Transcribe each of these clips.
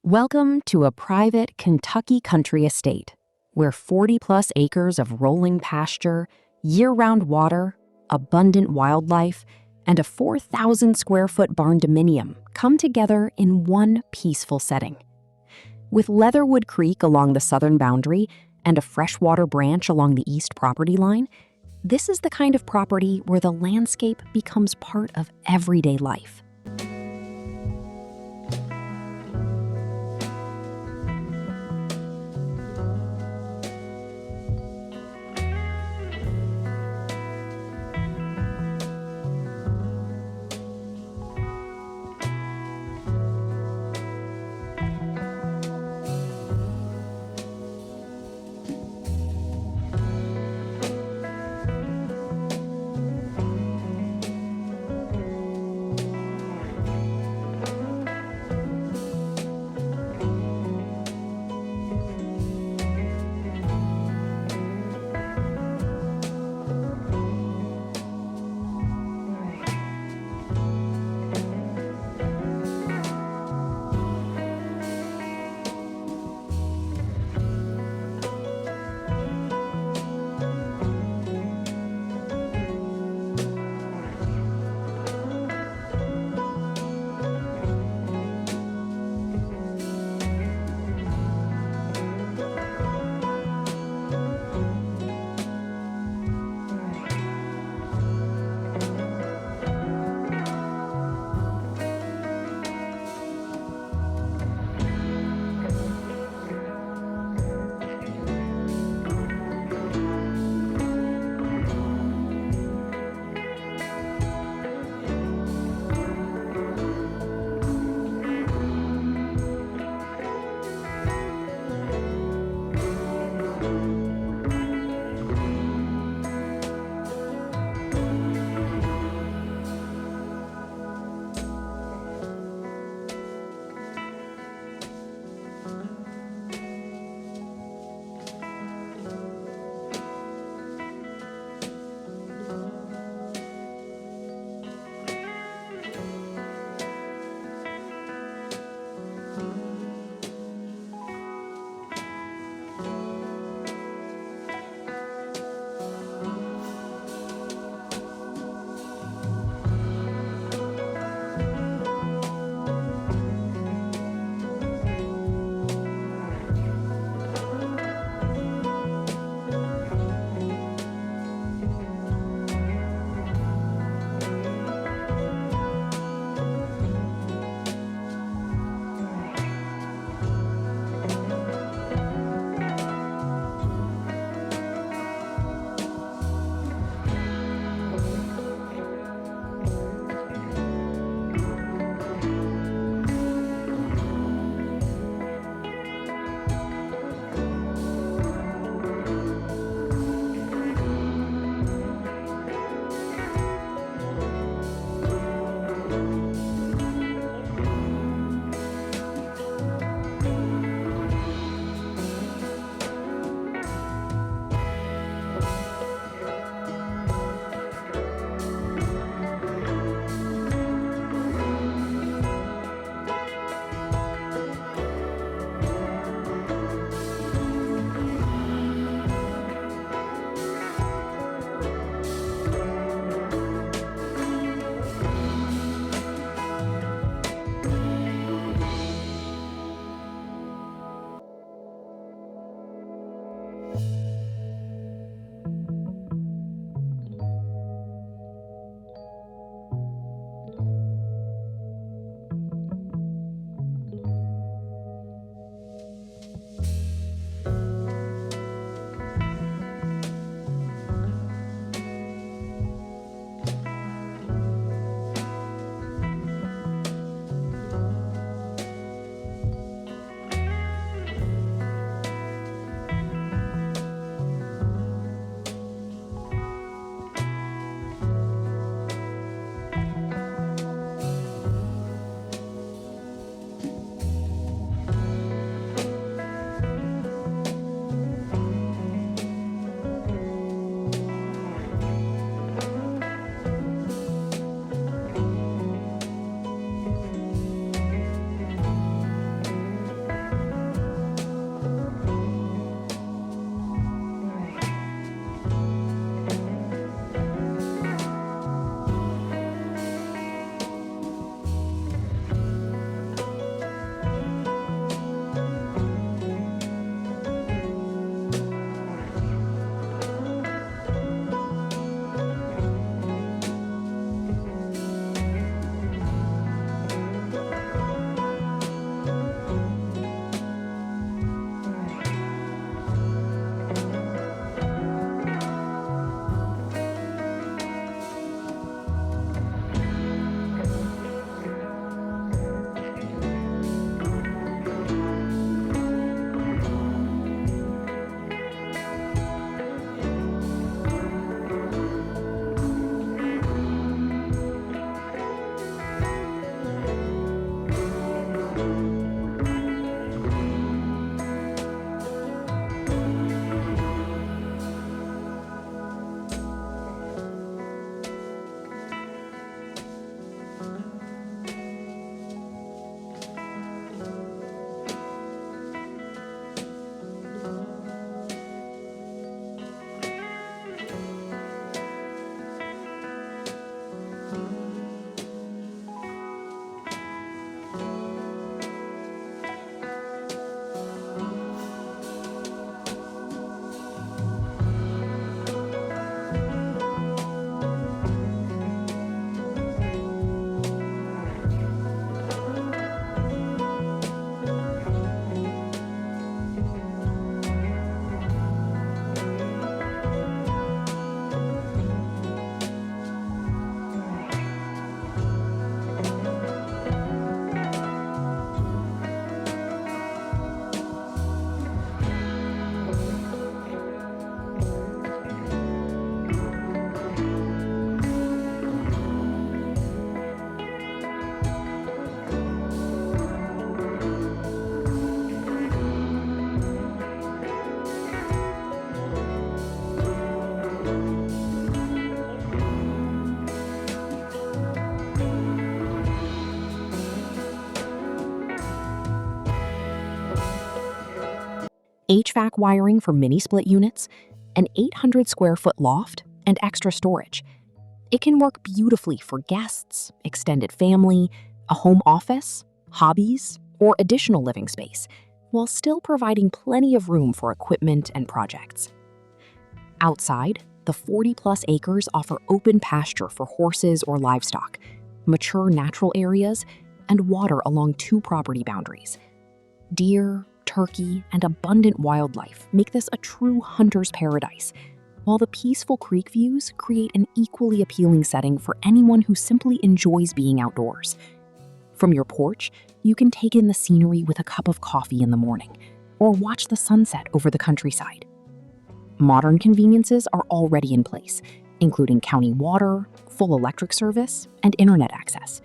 Welcome to a private Kentucky country estate where 40-plus acres of rolling pasture, year-round water, abundant wildlife, and a 4,000-square-foot barndominium come together in one peaceful setting. With Leatherwood Creek along the southern boundary and a freshwater branch along the east property line, this is the kind of property where the landscape becomes part of everyday life. HVAC wiring for mini split units, an 800 square foot loft, and extra storage. It can work beautifully for guests, extended family, a home office, hobbies, or additional living space, while still providing plenty of room for equipment and projects. Outside, the 40-plus acres offer open pasture for horses or livestock, mature natural areas, and water along 2 property boundaries. Deer, turkey, and abundant wildlife make this a true hunter's paradise, while the peaceful creek views create an equally appealing setting for anyone who simply enjoys being outdoors. From your porch, you can take in the scenery with a cup of coffee in the morning, or watch the sunset over the countryside. Modern conveniences are already in place, including county water, full electric service, and internet access.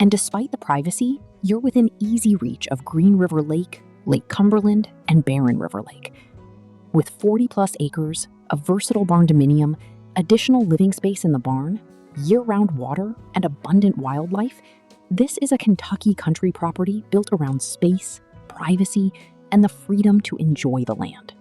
And despite the privacy, you're within easy reach of Green River Lake, Lake Cumberland, and Barren River Lake. With 40-plus acres, a versatile barndominium, additional living space in the barn, year-round water, and abundant wildlife, this is a Kentucky country property built around space, privacy, and the freedom to enjoy the land.